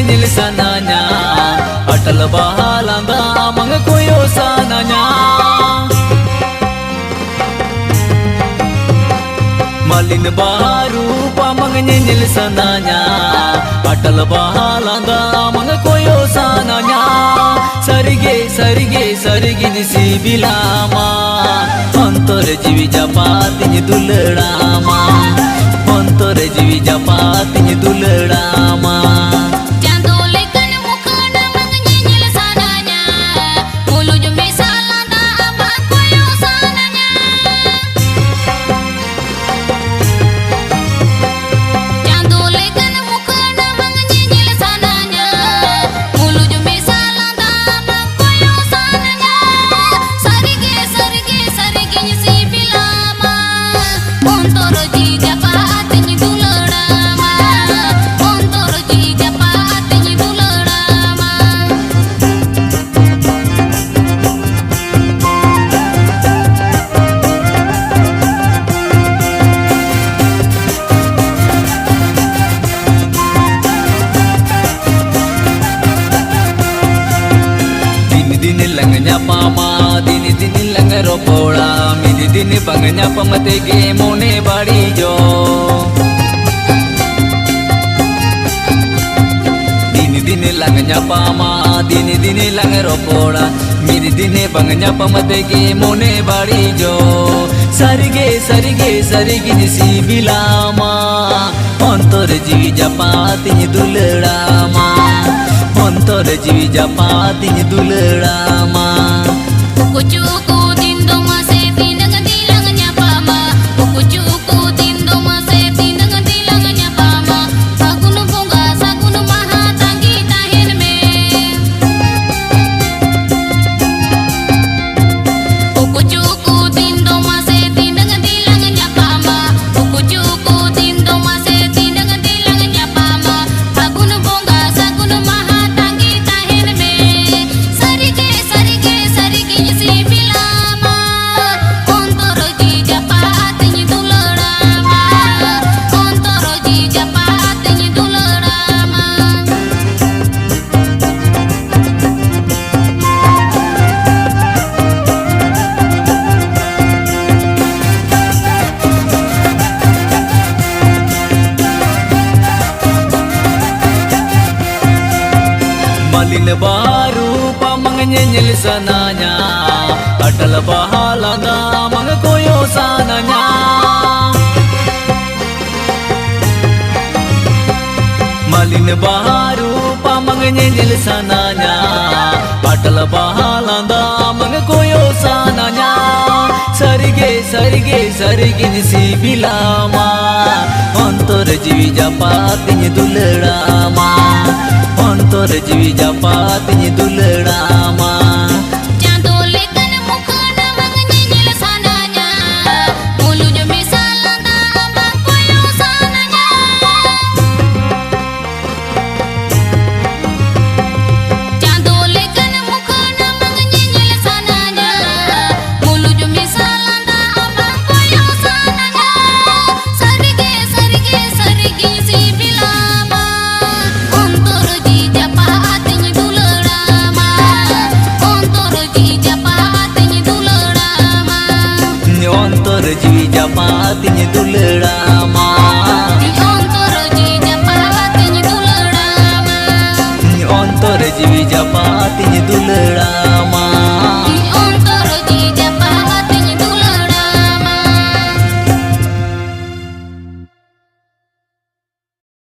nyenyel sananya atal bahalanga amang koyo sananya malin baru pamang nyenyel sananya atal bahalanga amang koyo sananya sarige sarige sarige si bilama antor jiwi japatinya dulerama antor jiwi japatinya dulerama pama dini dini langaro pola midi dini bangnya pamatege mone badi jo dini dini langnya pama dini dini langaro pola midi dini bangnya pamatege mone badi jo sarige sarige sarige si bilama antor jiwi japatinya dulerama antor jiwi japatinya dulerama Kucuku tindo mase tinang dilangnya pama Kucuku tindo mase tinang dilangnya pama Sagunu bunga sagunu maha tanggi tahin me Kucuku tindo mase tinang dilangnya pama Kucuku tindo mase tinang dilangnya pama Sagunu bunga sagunu maha tanggi tahin me Sarige sarige sarige si bilama ontoro ji japatinya dulerama ontoro ji japatinya dulerama malin baru pamang nyenyel sananya atal bahalanga amang koyo sananya malin baru pamang nyenyel sananya atal bahalanga amang koyo sananya sarige sarige sarige si bilama antor jiwi japatinya dulerama antor jiwi japatinya dulerama Cantolekan mukana mang nyenyel sananya Mulunya misalnya abang koyo sananya Cantolekan mukana mang nyenyel sananya Mulunya misalnya abang koyo sananya Sarige sarige sarige si bilama Ontor ji japatinya dulerama Ontor ji japatinya dulerama antor jiwi japatinya dulerama Ontor ji japatinya dulerama antor jiwi japatinya